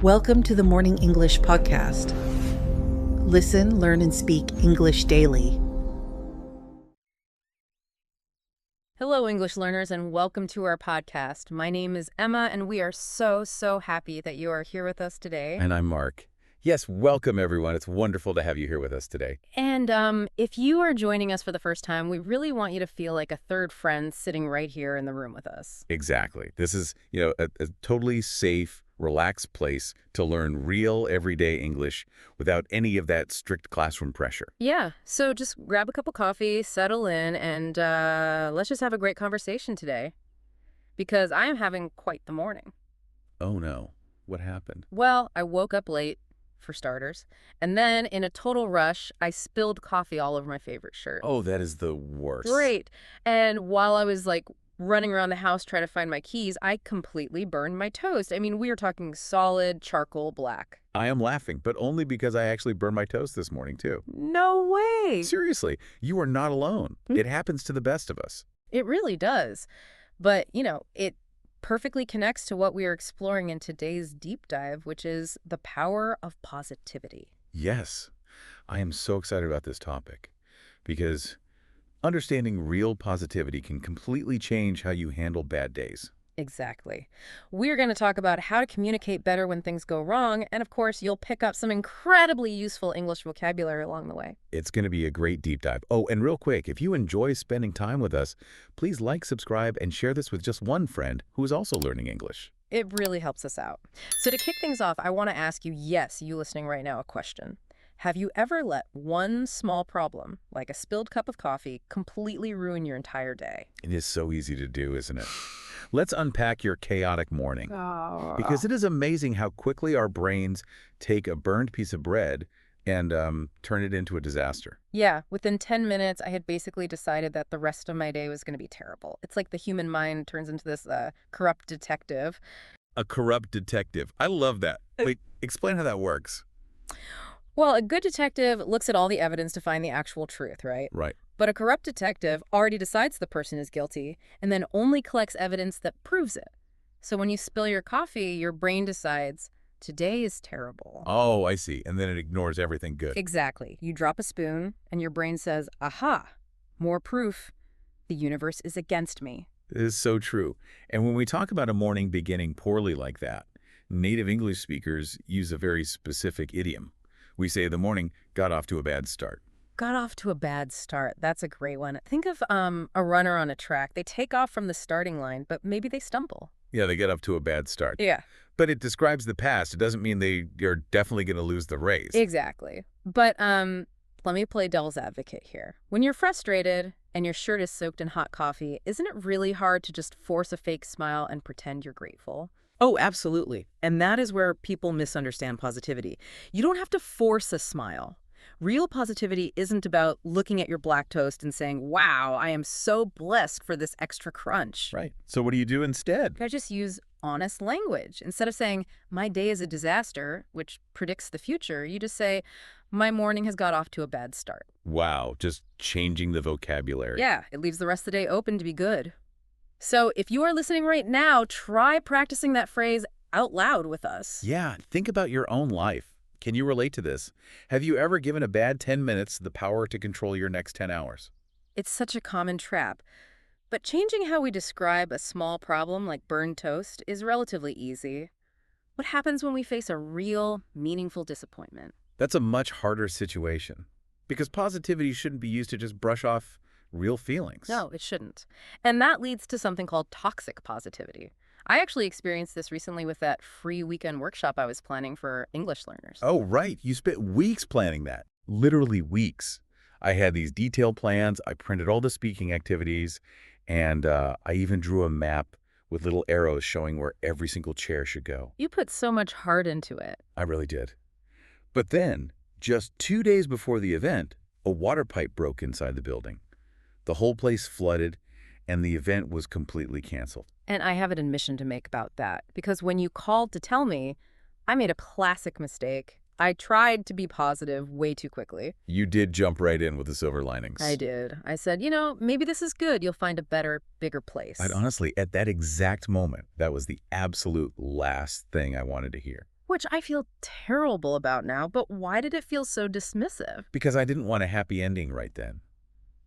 Welcome to the Morning English Podcast. Listen, learn, and speak English daily. Hello, English learners, and welcome to our podcast. My name is Emma, and we are so happy that you are here with us today. And I'm Mark. Yes, welcome, everyone. It's wonderful to have you here with us today. And if you are joining us for the first time, we really want you to feel like a third friend sitting right here in the room with us. Exactly. This is, a totally safe, relaxed place to learn real, everyday English without any of that strict classroom pressure. Yeah, so just grab a cup of coffee, settle in, and let's just have a great conversation today. Because I am having quite the morning. Oh, no. What happened? Well, I woke up late, for starters, and then in a total rush, I spilled coffee all over my favorite shirt. Oh, that is the worst. Great. And while I was running around the house trying to find my keys, I completely burned my toast. I mean, we are talking solid charcoal black. I am laughing, but only because I actually burned my toast this morning, too. No way. Seriously, you are not alone. It happens to the best of us. It really does. But, it perfectly connects to what we are exploring in today's deep dive, which is the power of positivity. Yes, I am so excited about this topic because understanding real positivity can completely change how you handle bad days. Exactly. We're going to talk about how to communicate better when things go wrong, and of course, you'll pick up some incredibly useful English vocabulary along the way. It's going to be a great deep dive. Oh, and real quick, if you enjoy spending time with us, please like, subscribe, and share this with just one friend who is also learning English. It really helps us out. So to kick things off, I want to ask you, yes, you listening right now, a question. Have you ever let one small problem, like a spilled cup of coffee, completely ruin your entire day? It is so easy to do, isn't it? Let's unpack your chaotic morning. Because it is amazing how quickly our brains take a burned piece of bread and turn it into a disaster. Yeah, within 10 minutes, I had basically decided that the rest of my day was going to be terrible. It's like the human mind turns into this corrupt detective. A corrupt detective. I love that. Wait, explain how that works. Well, a good detective looks at all the evidence to find the actual truth, right? Right. But a corrupt detective already decides the person is guilty and then only collects evidence that proves it. So when you spill your coffee, your brain decides, today is terrible. Oh, I see. And then it ignores everything good. Exactly. You drop a spoon and your brain says, aha, more proof. The universe is against me. It is so true. And when we talk about a morning beginning poorly like that, native English speakers use a very specific idiom. We say the morning got off to a bad start. Got off to a bad start. That's a great one. Think of a runner on a track. They take off from the starting line, but maybe they stumble. Yeah, they get off to a bad start. Yeah. But it describes the past. It doesn't mean they are definitely going to lose the race. Exactly. But let me play devil's advocate here. When you're frustrated and your shirt is soaked in hot coffee, isn't it really hard to just force a fake smile and pretend you're grateful? Oh, absolutely. And that is where people misunderstand positivity. You don't have to force a smile. Real positivity isn't about looking at your black toast and saying, wow, I am so blessed for this extra crunch. Right. So what do you do instead? I just use honest language. Instead of saying, my day is a disaster, which predicts the future, you just say, my morning has got off to a bad start. Wow, just changing the vocabulary. Yeah, it leaves the rest of the day open to be good. So if you are listening right now, try practicing that phrase out loud with us. Yeah, think about your own life. Can you relate to this? Have you ever given a bad 10 minutes the power to control your next 10 hours? It's such a common trap. But changing how we describe a small problem like burned toast is relatively easy. What happens when we face a real, meaningful disappointment? That's a much harder situation because positivity shouldn't be used to just brush off real feelings. No, it shouldn't. And that leads to something called toxic positivity. I actually experienced this recently with that free weekend workshop I was planning for English learners. Oh, right. You spent weeks planning that. Literally weeks. I had these detailed plans. I printed all the speaking activities, and I even drew a map with little arrows showing where every single chair should go. You put so much heart into it. I really did. But then, just 2 days before the event, a water pipe broke inside the building. The whole place flooded, and the event was completely canceled. And I have an admission to make about that, because when you called to tell me, I made a classic mistake. I tried to be positive way too quickly. You did jump right in with the silver linings. I did. I said, maybe this is good. You'll find a better, bigger place. Honestly, at that exact moment, that was the absolute last thing I wanted to hear. Which I feel terrible about now, but why did it feel so dismissive? Because I didn't want a happy ending right then.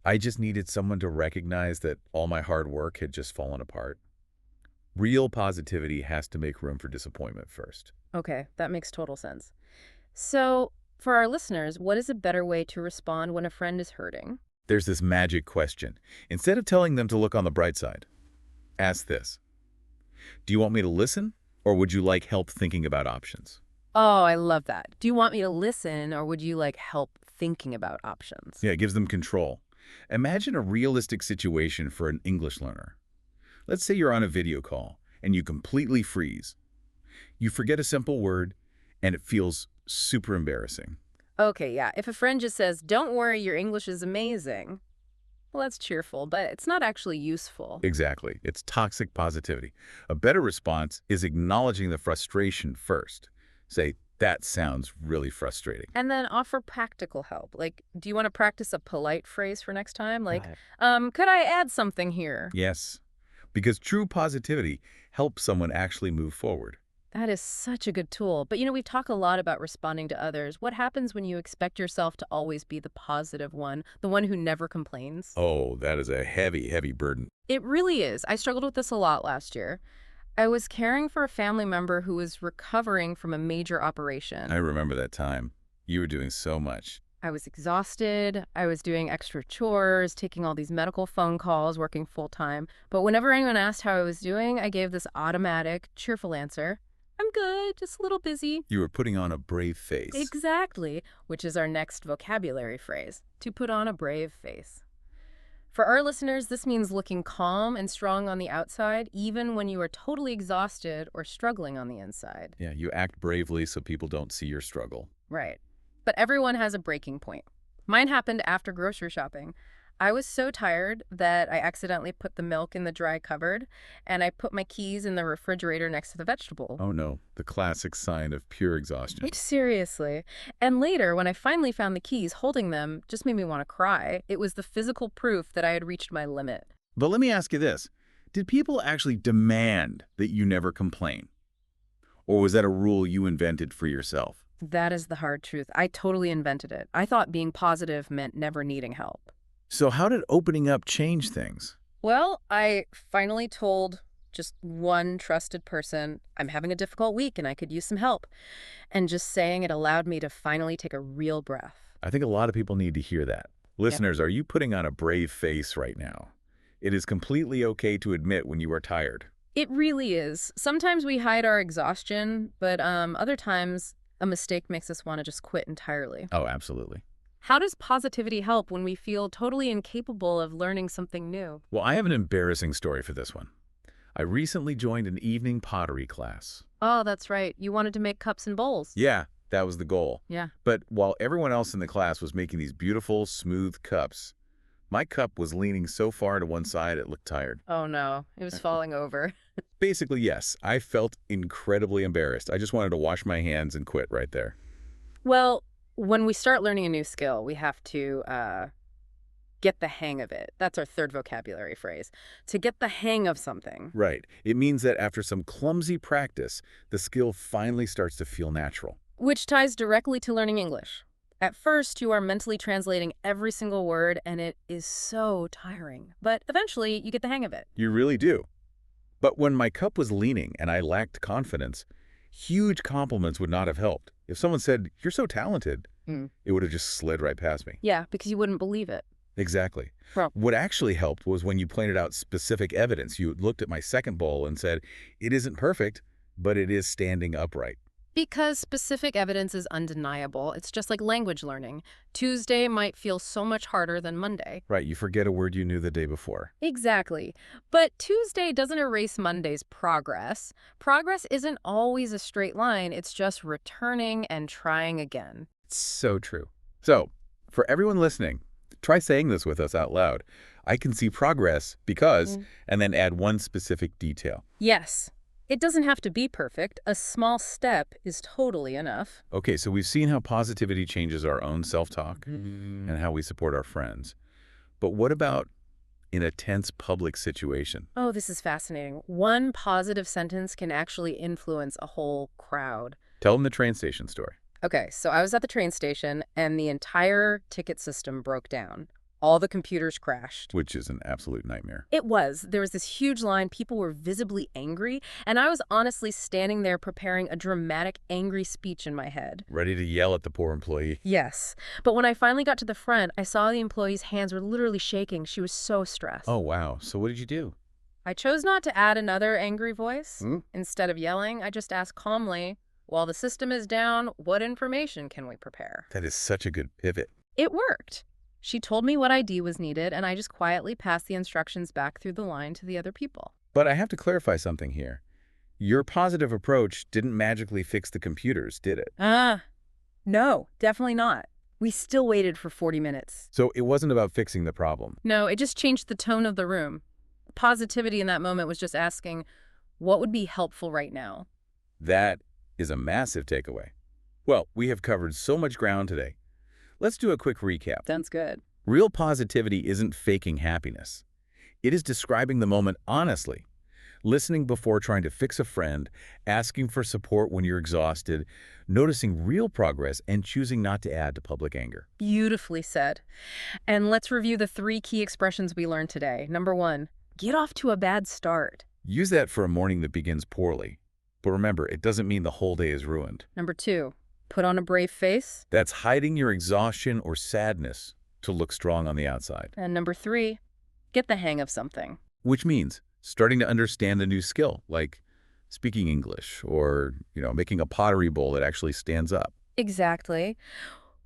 I just needed someone to recognize that all my hard work had just fallen apart. Real positivity has to make room for disappointment first. Okay, that makes total sense. So, for our listeners, what is a better way to respond when a friend is hurting? There's this magic question. Instead of telling them to look on the bright side, ask this. Do you want me to listen, or would you like help thinking about options? Oh, I love that. Do you want me to listen or would you like help thinking about options? Yeah, it gives them control. Imagine a realistic situation for an English learner. Let's say you're on a video call and you completely freeze. You forget a simple word and it feels super embarrassing. Okay, yeah. If a friend just says, "Don't worry, your English is amazing," well, that's cheerful, but it's not actually useful. Exactly. It's toxic positivity. A better response is acknowledging the frustration first. Say, that sounds really frustrating. And then offer practical help. Like, do you want to practice a polite phrase for next time? Like, Right. could I add something here? Yes, because true positivity helps someone actually move forward. That is such a good tool. But we talk a lot about responding to others. What happens when you expect yourself to always be the positive one, the one who never complains? Oh, that is a heavy, heavy burden. It really is. I struggled with this a lot last year. I was caring for a family member who was recovering from a major operation. I remember that time. You were doing so much. I was exhausted. I was doing extra chores, taking all these medical phone calls, working full time. But whenever anyone asked how I was doing, I gave this automatic, cheerful answer. I'm good, just a little busy. You were putting on a brave face. Exactly, which is our next vocabulary phrase, to put on a brave face. For our listeners, this means looking calm and strong on the outside, even when you are totally exhausted or struggling on the inside. Yeah, you act bravely so people don't see your struggle. Right. But everyone has a breaking point. Mine happened after grocery shopping. I was so tired that I accidentally put the milk in the dry cupboard, and I put my keys in the refrigerator next to the vegetable. Oh no, the classic sign of pure exhaustion. Seriously. And later, when I finally found the keys, holding them just made me want to cry. It was the physical proof that I had reached my limit. But let me ask you this. Did people actually demand that you never complain? Or was that a rule you invented for yourself? That is the hard truth. I totally invented it. I thought being positive meant never needing help. So how did opening up change things? Well, I finally told just one trusted person, I'm having a difficult week and I could use some help. And just saying it allowed me to finally take a real breath. I think a lot of people need to hear that. Listeners, are you putting on a brave face right now? It is completely okay to admit when you are tired. It really is. Sometimes we hide our exhaustion, but other times a mistake makes us want to just quit entirely. Oh, absolutely. How does positivity help when we feel totally incapable of learning something new? Well, I have an embarrassing story for this one. I recently joined an evening pottery class. Oh, that's right. You wanted to make cups and bowls. Yeah, that was the goal. Yeah. But while everyone else in the class was making these beautiful, smooth cups, my cup was leaning so far to one side it looked tired. Oh, no. It was falling over. Basically, yes, I felt incredibly embarrassed. I just wanted to wash my hands and quit right there. Well, when we start learning a new skill, we have to get the hang of it. That's our third vocabulary phrase. To get the hang of something. Right. It means that after some clumsy practice, the skill finally starts to feel natural. Which ties directly to learning English. At first, you are mentally translating every single word, and it is so tiring. But eventually, you get the hang of it. You really do. But when my cup was leaning and I lacked confidence, huge compliments would not have helped. If someone said, "You're so talented," it would have just slid right past me. Yeah, because you wouldn't believe it. Exactly. Well, What actually helped was when you pointed out specific evidence. You looked at my second bowl and said, "It isn't perfect, but it is standing upright." because specific evidence is undeniable. It's just like language learning. Tuesday might feel so much harder than Monday. Right, you forget a word you knew the day before. Exactly. But Tuesday doesn't erase Monday's progress. Progress isn't always a straight line. It's just returning and trying again. So true. So, for everyone listening, try saying this with us out loud. I can see progress because, and then add one specific detail. Yes. It doesn't have to be perfect. A small step is totally enough. Okay, so we've seen how positivity changes our own self-talk and how we support our friends. But what about in a tense public situation? Oh, this is fascinating. One positive sentence can actually influence a whole crowd. Tell them the train station story. Okay, so I was at the train station and the entire ticket system broke down. All the computers crashed. Which is an absolute nightmare. It was. There was this huge line. People were visibly angry, and I was honestly standing there preparing a dramatic, angry speech in my head. Ready to yell at the poor employee. Yes. But when I finally got to the front, I saw the employee's hands were literally shaking. She was so stressed. Oh, wow. So what did you do? I chose not to add another angry voice. Instead of yelling, I just asked calmly, while the system is down, what information can we prepare? That is such a good pivot. It worked. She told me what ID was needed, and I just quietly passed the instructions back through the line to the other people. But I have to clarify something here. Your positive approach didn't magically fix the computers, did it? No, definitely not. We still waited for 40 minutes. So it wasn't about fixing the problem. No, it just changed the tone of the room. Positivity in that moment was just asking, what would be helpful right now? That is a massive takeaway. Well, we have covered so much ground today. Let's do a quick recap. Sounds good. Real positivity isn't faking happiness. It is describing the moment honestly, listening before trying to fix a friend, asking for support when you're exhausted, noticing real progress, and choosing not to add to public anger. Beautifully said. And let's review the 3 key expressions we learned today. Number 1, get off to a bad start. Use that for a morning that begins poorly. But remember, it doesn't mean the whole day is ruined. Number 2, put on a brave face. That's hiding your exhaustion or sadness to look strong on the outside. And number 3, get the hang of something. Which means starting to understand a new skill, like speaking English or, making a pottery bowl that actually stands up. Exactly.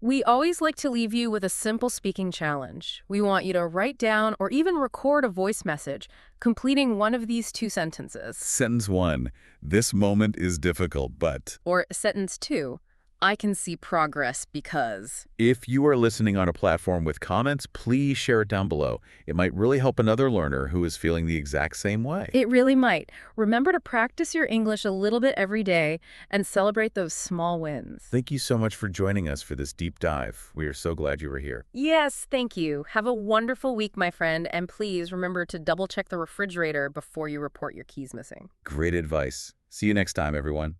We always like to leave you with a simple speaking challenge. We want you to write down or even record a voice message, completing one of these 2 sentences. Sentence 1, this moment is difficult, but... Or sentence 2, I can see progress because... If you are listening on a platform with comments, please share it down below. It might really help another learner who is feeling the exact same way. It really might. Remember to practice your English a little bit every day and celebrate those small wins. Thank you so much for joining us for this deep dive. We are so glad you were here. Yes, thank you. Have a wonderful week, my friend, and please remember to double-check the refrigerator before you report your keys missing. Great advice. See you next time, everyone.